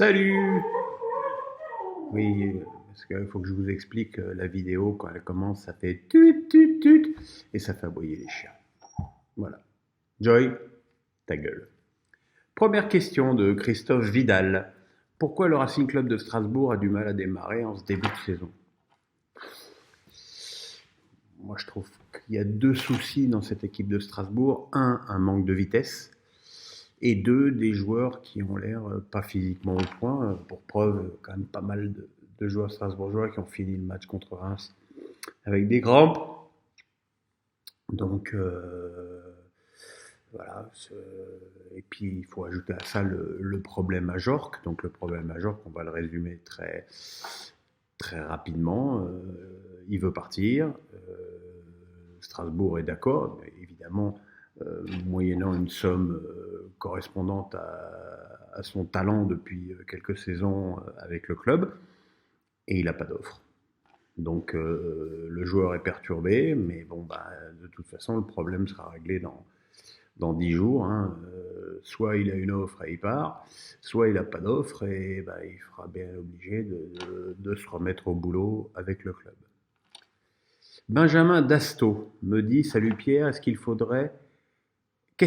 Salut! Oui, parce qu'il faut que je vous explique la vidéo, quand elle commence, ça fait tut tut tut et ça fait aboyer les chiens. Voilà. Joy, ta gueule. Première question de Christophe Vidal. Pourquoi le Racing Club de Strasbourg a du mal à démarrer en ce début de saison? Moi, je trouve qu'il y a deux soucis dans cette équipe de Strasbourg. Un manque de vitesse. Et deux, des joueurs qui ont l'air pas physiquement au point. Pour preuve, quand même pas mal de joueurs strasbourgeois qui ont fini le match contre Reims avec des crampes. Donc, voilà. Et puis, il faut ajouter à ça le problème à Jorque. Donc, le problème à Jorque, on va le résumer très, très rapidement. Il veut partir. Strasbourg est d'accord, mais évidemment, moyennant une somme correspondante à son talent depuis quelques saisons avec le club, et il n'a pas d'offre. Donc le joueur est perturbé, mais bon, de toute façon, le problème sera réglé dans 10 jours. Hein. Soit il a une offre et il part, soit il n'a pas d'offre et il sera bien obligé de se remettre au boulot avec le club. Benjamin Dasto me dit: Salut Pierre, qu'est-ce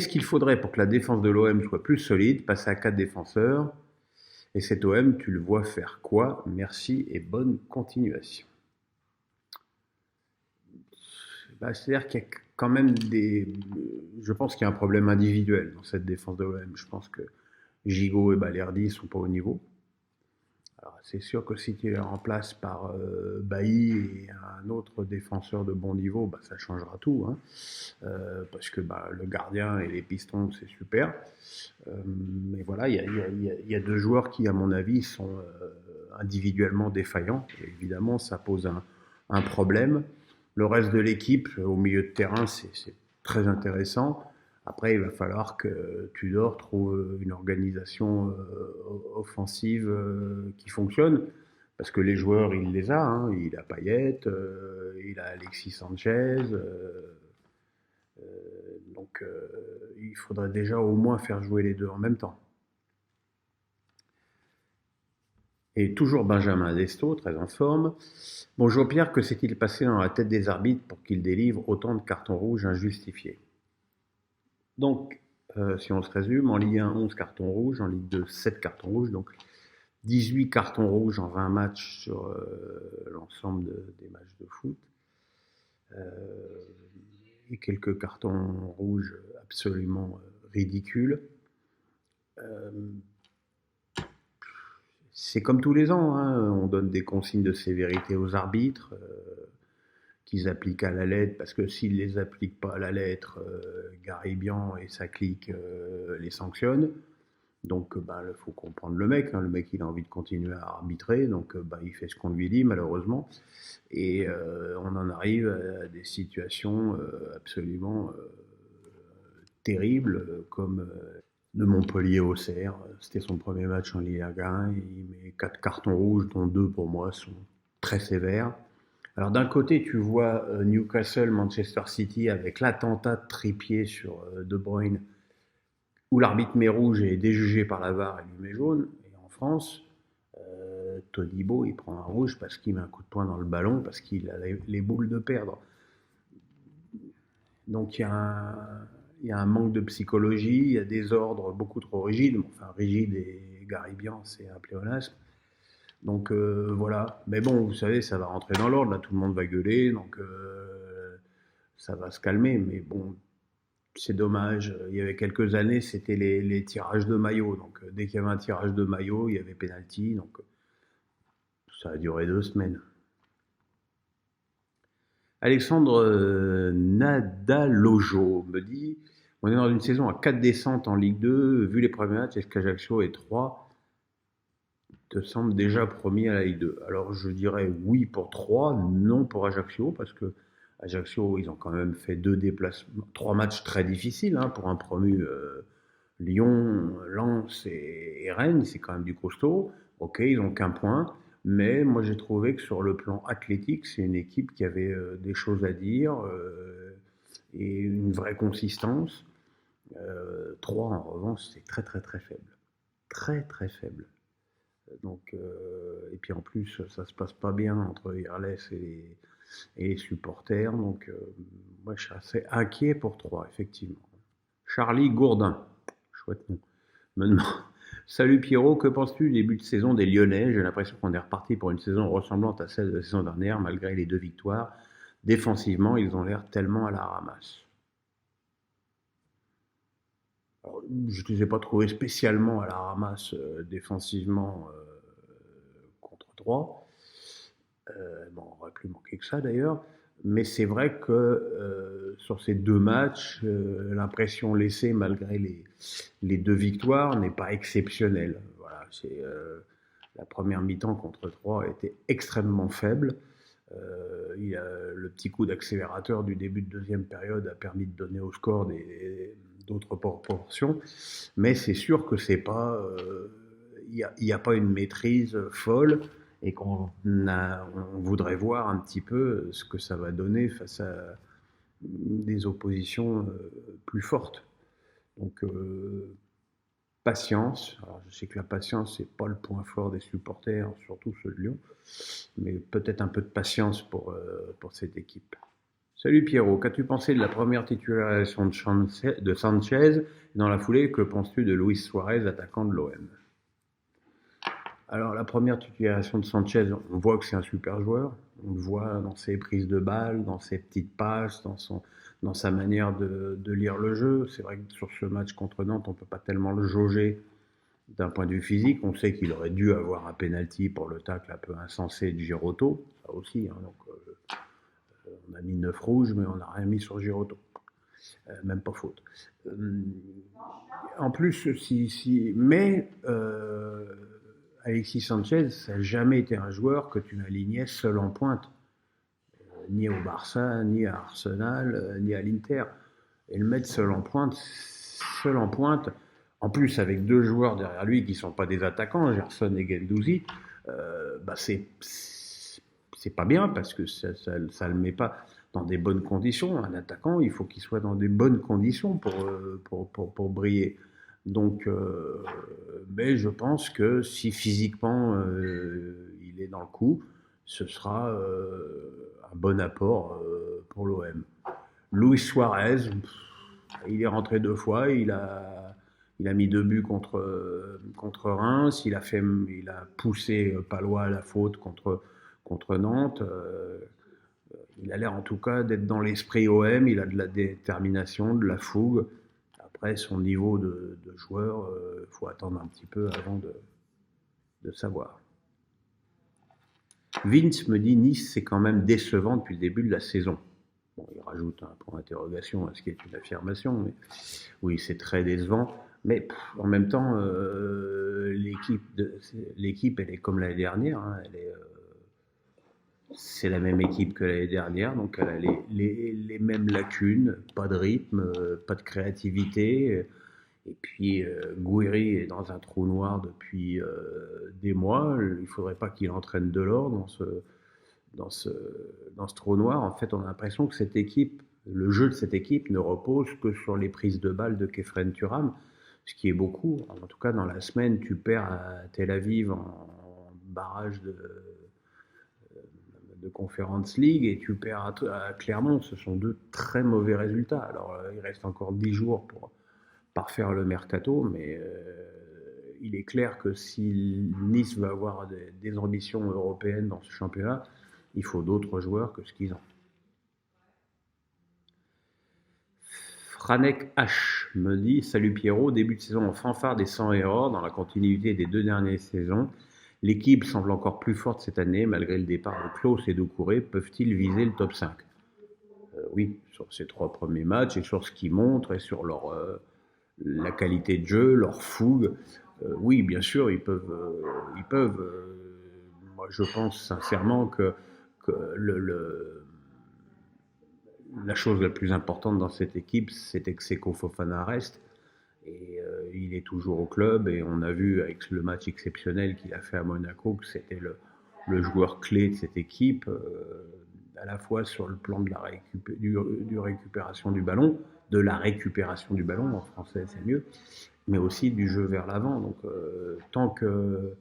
qu'il faudrait pour que la défense de l'OM soit plus solide, passer à 4 défenseurs? Et cet OM, tu le vois faire quoi? Merci et bonne continuation. C'est-à-dire qu'il y a quand même je pense qu'il y a un problème individuel dans cette défense de l'OM. Je pense que Gigot et Balerdi ne sont pas au niveau. Alors, c'est sûr que si tu les remplaces par Bailly et un autre défenseur de bon niveau, ça changera tout. Hein. Parce que le gardien et les pistons, c'est super. Mais voilà, il y a deux joueurs qui, à mon avis, sont individuellement défaillants. Et évidemment, ça pose un problème. Le reste de l'équipe, au milieu de terrain, c'est très intéressant. Après, il va falloir que Tudor trouve une organisation offensive qui fonctionne. Parce que les joueurs, il les a. Hein. Il a Payet, il a Alexis Sanchez. Donc, il faudrait déjà au moins faire jouer les deux en même temps. Et toujours Benjamin Desto, très en forme. Bonjour Pierre, que s'est-il passé dans la tête des arbitres pour qu'ils délivrent autant de cartons rouges injustifiés? Donc, si on se résume, en Ligue 1, 11 cartons rouges, en Ligue 2, 7 cartons rouges, donc 18 cartons rouges en 20 matchs sur l'ensemble des matchs de foot. Et quelques cartons rouges absolument ridicules. C'est comme tous les ans, hein, on donne des consignes de sévérité aux arbitres qu'ils appliquent à la lettre, parce que s'ils ne les appliquent pas à la lettre, Garibian et sa clique les sanctionnent. Donc il faut comprendre le mec, hein. Le mec il a envie de continuer à arbitrer, donc il fait ce qu'on lui dit malheureusement. Et on en arrive à des situations absolument terribles, comme de Montpellier au Auxerre. C'était son premier match en Ligue 1, il met 4 cartons rouges, dont 2 pour moi sont très sévères. Alors d'un côté, tu vois Newcastle, Manchester City avec l'attentat de Trippier sur De Bruyne, où l'arbitre met rouge et est déjugé par la VAR et lui met jaune. Et en France, Todibo, il prend un rouge parce qu'il met un coup de poing dans le ballon, parce qu'il a les boules de perdre. Donc il y a un manque de psychologie, il y a des ordres beaucoup trop rigides. Enfin, rigide et Garibian, c'est un pléonasme. Donc voilà. Mais bon, vous savez, ça va rentrer dans l'ordre. Là, tout le monde va gueuler, donc ça va se calmer. Mais bon, c'est dommage. Il y avait quelques années, c'était les tirages de maillots. Donc dès qu'il y avait un tirage de maillot, il y avait pénalty. Donc ça a duré 2 semaines. Alexandre Nadalojo me dit: on est dans une saison à 4 descentes en Ligue 2. Vu les premiers matchs, est-ce qu'Ajaccio et 3 te semblent déjà promis à la Ligue 2? Alors je dirais oui pour 3, non pour Ajaccio, parce que Ajaccio, ils ont quand même fait 3 matchs très difficiles pour un promu. Lyon, Lens et Rennes, c'est quand même du costaud. Ok, ils n'ont qu'un point. Mais moi, j'ai trouvé que sur le plan athlétique, c'est une équipe qui avait des choses à dire et une vraie consistance. 3, en revanche, c'est très, très, très faible. Très, très faible. Et puis en plus, ça se passe pas bien entre Irles et les supporters. Donc, moi, je suis assez inquiet pour Troyes, effectivement. Charlie Gourdin, chouette nom, me demande: Salut Pierrot, que penses-tu du début de saison des Lyonnais? J'ai l'impression qu'on est reparti pour une saison ressemblante à celle de la saison dernière, malgré les 2 victoires. Défensivement, ils ont l'air tellement à la ramasse. Alors, je ne les ai pas trouvés spécialement à la ramasse défensivement contre 3. Bon, on aurait pu manquer que ça d'ailleurs. Mais c'est vrai que sur ces 2 matchs, l'impression laissée malgré les 2 victoires n'est pas exceptionnelle. Voilà, la première mi-temps contre 3 était extrêmement faible. Le petit coup d'accélérateur du début de deuxième période a permis de donner au score d'autres proportions, mais c'est sûr que c'est pas, il n'y a pas une maîtrise folle et on voudrait voir un petit peu ce que ça va donner face à des oppositions plus fortes. Donc patience. Alors, je sais que la patience, c'est pas le point fort des supporters, surtout ceux de Lyon, mais peut-être un peu de patience pour cette équipe. Salut Pierrot, qu'as-tu pensé de la première titularisation de Sanchez? Dans la foulée, que penses-tu de Luis Suarez, attaquant de l'OM? Alors la première titularisation de Sanchez, on voit que c'est un super joueur. On le voit dans ses prises de balles, dans ses petites passes, dans sa manière de lire le jeu. C'est vrai que sur ce match contre Nantes, on ne peut pas tellement le jauger d'un point de vue physique. On sait qu'il aurait dû avoir un penalty pour le tacle un peu insensé de Giroto, ça aussi. Donc, on a mis 9 rouges, mais on n'a rien mis sur Giroto. Même pas faute. En plus, mais Alexis Sanchez, ça n'a jamais été un joueur que tu n'alignais seul en pointe, ni au Barça, ni à Arsenal, ni à l'Inter. Et le mettre seul en pointe, en plus avec 2 joueurs derrière lui qui ne sont pas des attaquants, Gerson et Guendouzi, c'est pas bien parce que ça le met pas dans des bonnes conditions. Un attaquant, il faut qu'il soit dans des bonnes conditions pour briller. Donc, mais je pense que si physiquement il est dans le coup, ce sera un bon apport pour l'OM. Luis Suarez, il est rentré 2 fois, il a mis 2 buts contre Reims, il a poussé Palois à la faute contre Nantes. Il a l'air en tout cas d'être dans l'esprit OM, il a de la détermination, de la fougue. Après, son niveau de joueur, il faut attendre un petit peu avant de savoir. Vince me dit Nice, c'est quand même décevant depuis le début de la saison. Bon, il rajoute un point d'interrogation à ce qui est une affirmation, mais oui, c'est très décevant. Mais en même temps, l'équipe, elle est comme l'année dernière. Hein, c'est la même équipe que l'année dernière, donc elle a les mêmes lacunes, pas de rythme, pas de créativité. Et puis Gouiri est dans un trou noir depuis des mois. Il ne faudrait pas qu'il entraîne Delors dans ce trou noir. En fait, on a l'impression que le jeu de cette équipe ne repose que sur les prises de balles de Kefren Turam, ce qui est beaucoup. En tout cas, dans la semaine, tu perds à Tel Aviv en barrage de Conference League et tu perds à Clermont. Ce sont 2 très mauvais résultats. Alors, il reste encore 10 jours pour parfaire le mercato, mais il est clair que si Nice veut avoir des ambitions européennes dans ce championnat, il faut d'autres joueurs que ce qu'ils ont. Franek H me dit: Salut Pierrot, début de saison en fanfare des 100 erreurs dans la continuité des 2 dernières saisons. L'équipe semble encore plus forte cette année, malgré le départ de Klaus et Doucouré. Peuvent-ils viser le top 5? Oui, sur ces 3 premiers matchs et sur ce qu'ils montrent et sur la qualité de jeu, leur fougue. Oui, bien sûr, ils peuvent. Moi, je pense sincèrement que la chose la plus importante dans cette équipe, c'était que Seko Fofana reste. Et il est toujours au club et on a vu avec le match exceptionnel qu'il a fait à Monaco que c'était le joueur clé de cette équipe, à la fois sur le plan de la récupération du ballon, en français c'est mieux, mais aussi du jeu vers l'avant. Donc tant que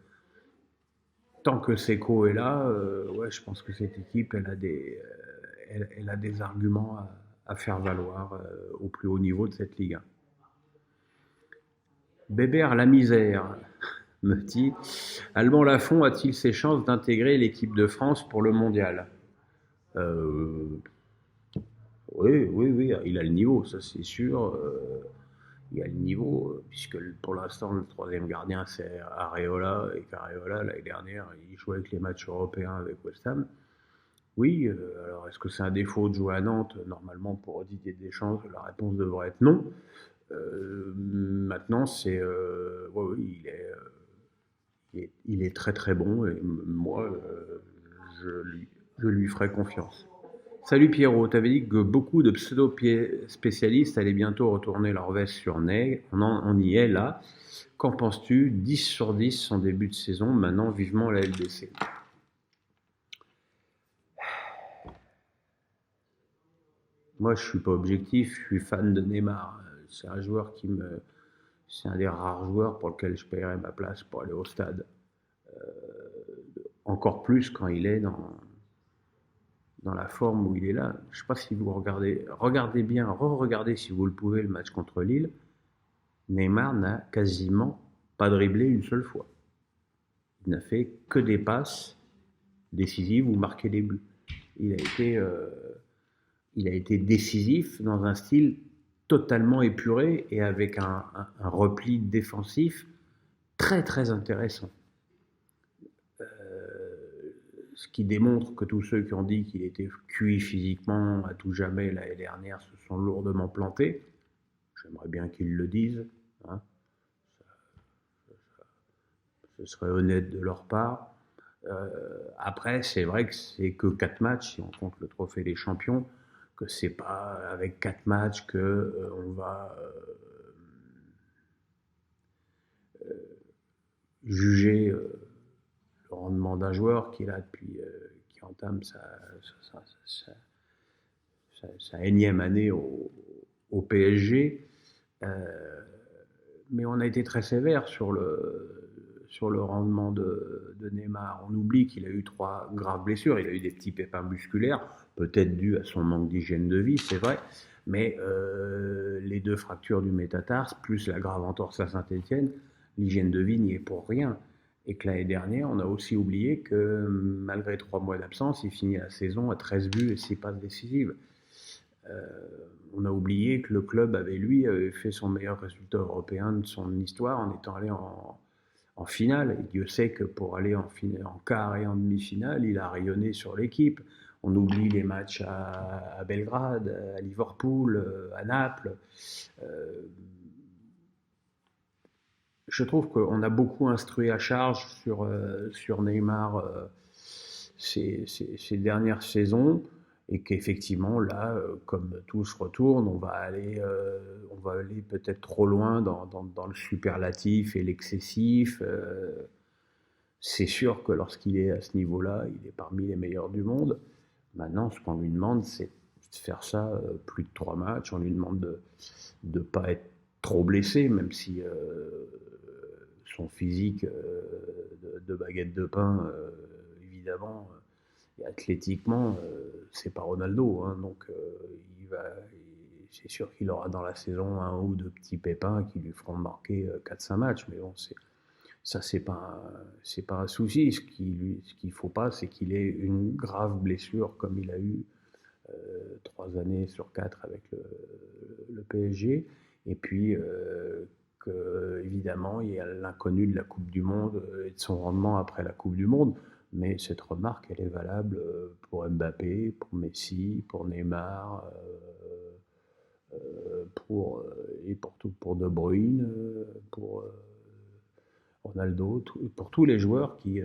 tant que Seco est là, ouais, je pense que cette équipe, elle a des arguments à faire valoir au plus haut niveau de cette Ligue 1. Bébert la misère, me dit, Alban Lafont a-t-il ses chances d'intégrer l'équipe de France pour le mondial? euh, Oui, oui, oui, il a le niveau, ça c'est sûr. Il a le niveau, puisque pour l'instant, le troisième gardien, c'est Areola, et qu'Areola, l'année dernière, il jouait avec les matchs européens avec West Ham. Oui, alors est-ce que c'est un défaut de jouer à Nantes? Normalement, pour Didier Deschamps, la réponse devrait être non. Maintenant, ouais, oui, il est très très bon, et moi, je lui ferai confiance. Salut Pierrot, t'avais dit que beaucoup de pseudo-spécialistes allaient bientôt retourner leur veste sur Ney. On y est là. Qu'en penses-tu? 10 sur 10 son début de saison, maintenant vivement la LDC. Moi je suis pas objectif, je suis fan de Neymar. C'est un joueur c'est un des rares joueurs pour lequel je paierais ma place pour aller au stade. Encore plus quand il est dans la forme où il est là. Je ne sais pas si vous regardez bien, re-regardez si vous le pouvez le match contre Lille. Neymar n'a quasiment pas dribblé une seule fois. Il n'a fait que des passes décisives ou marqué des buts. Il a été, euh, il a été décisif dans un style totalement épuré et avec un repli défensif très très intéressant. Ce qui démontre que tous ceux qui ont dit qu'il était cuit physiquement à tout jamais l'année dernière se sont lourdement plantés. J'aimerais bien qu'ils le disent. Hein. Ce serait honnête de leur part. Après, c'est vrai que c'est que 4 matchs, si on compte le trophée des champions, que c'est pas avec 4 matchs que on va juger le rendement d'un joueur qui est là depuis, qui entame sa énième année au PSG. Mais on a été très sévère sur le rendement de Neymar. On oublie qu'il a eu 3 graves blessures. Il a eu des petits pépins musculaires, peut-être dus à son manque d'hygiène de vie, c'est vrai. Mais les 2 fractures du métatarse, plus la grave entorse à Saint-Etienne, l'hygiène de vie n'y est pour rien. Et que l'année dernière, on a aussi oublié que malgré 3 mois d'absence, il finit la saison à 13 buts et 6 passes décisives. On a oublié que le club avait fait son meilleur résultat européen de son histoire en étant allé en finale. Et Dieu sait que pour aller en quart et en demi-finale, il a rayonné sur l'équipe. On oublie les matchs à Belgrade, à Liverpool, à Naples. Je trouve qu'on a beaucoup instruit à charge sur Neymar ces dernières saisons et qu'effectivement là, comme tout se retourne, on va aller peut-être trop loin dans le superlatif et l'excessif. C'est sûr que lorsqu'il est à ce niveau-là, il est parmi les meilleurs du monde. Maintenant, ce qu'on lui demande, c'est de faire ça plus de 3 matchs. On lui demande de ne pas être trop blessé, même si son physique de baguette de pain, évidemment, et athlétiquement, c'est pas Ronaldo. Hein, donc, c'est sûr qu'il aura dans la saison 1 ou 2 petits pépins qui lui feront marquer 4-5 matchs. Mais bon, ça, c'est pas un souci. Ce qu'il faut pas, c'est qu'il ait une grave blessure comme il a eu 3 années sur 4 avec le PSG. Et puis, évidemment, il y a l'inconnu de la Coupe du Monde et de son rendement après la Coupe du Monde. Mais cette remarque, elle est valable pour Mbappé, pour Messi, pour Neymar, pour De Bruyne, pour Ronaldo, pour tous les joueurs qui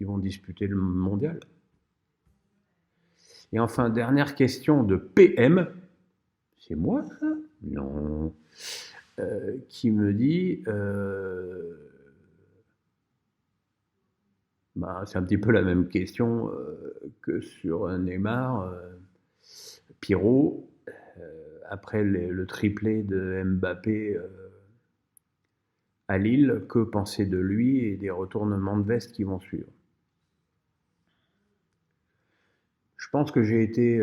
vont disputer le mondial. Et enfin, dernière question de PM. C'est moi ça? Non. Qui me dit c'est un petit peu la même question que sur Neymar. Pirot, après le triplé de Mbappé à Lille, que penser de lui et des retournements de veste qui vont suivre? Je pense que j'ai été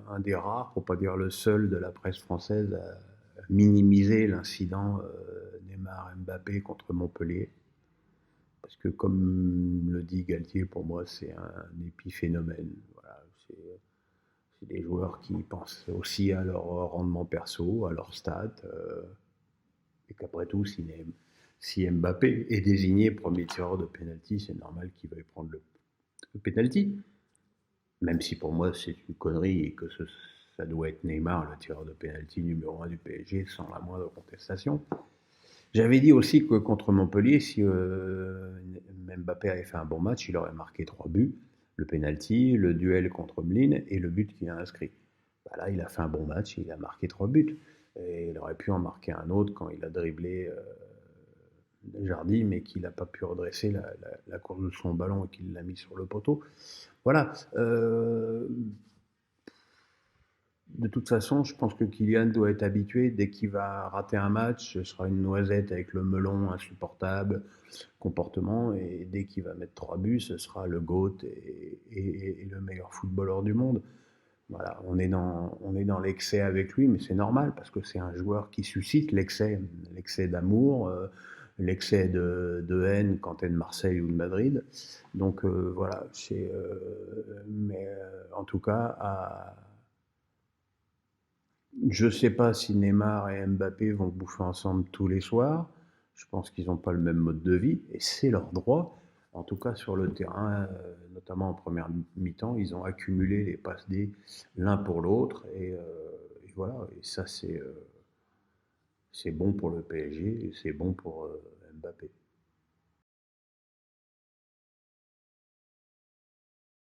un des rares, pour pas dire le seul, de la presse française à minimiser l'incident Neymar-Mbappé contre Montpellier. Parce que comme le dit Galtier, pour moi, c'est un épiphénomène. Voilà, c'est des joueurs qui pensent aussi à leur rendement perso, à leur stats, et qu'après tout, si Mbappé est désigné premier tireur de penalty, c'est normal qu'il veuille prendre le penalty. Même si pour moi c'est une connerie et que ça doit être Neymar, le tireur de penalty numéro 1 du PSG, sans la moindre contestation. J'avais dit aussi que contre Montpellier, si Mbappé avait fait un bon match, il aurait marqué 3 buts, le penalty, le duel contre Mlin et le but qu'il a inscrit. Bah là, il a fait un bon match, il a marqué 3 buts. Et il aurait pu en marquer un autre quand il a dribblé Jardim, mais qu'il n'a pas pu redresser la course de son ballon et qu'il l'a mis sur le poteau. Voilà. De toute façon, je pense que Kylian doit être habitué. Dès qu'il va rater un match, ce sera une noisette avec le melon insupportable, comportement. Et dès qu'il va mettre 3 buts, ce sera le GOAT et le meilleur footballeur du monde. Voilà, on est dans l'excès avec lui, mais c'est normal parce que c'est un joueur qui suscite l'excès d'amour, l'excès de haine quand tu es de Marseille ou de Madrid. Donc voilà, mais en tout cas, je ne sais pas si Neymar et Mbappé vont bouffer ensemble tous les soirs. Je pense qu'ils n'ont pas le même mode de vie et c'est leur droit. En tout cas, sur le terrain, notamment en première mi-temps, ils ont accumulé les passes D l'un pour l'autre. Et voilà, et ça, c'est bon pour le PSG et c'est bon pour Mbappé.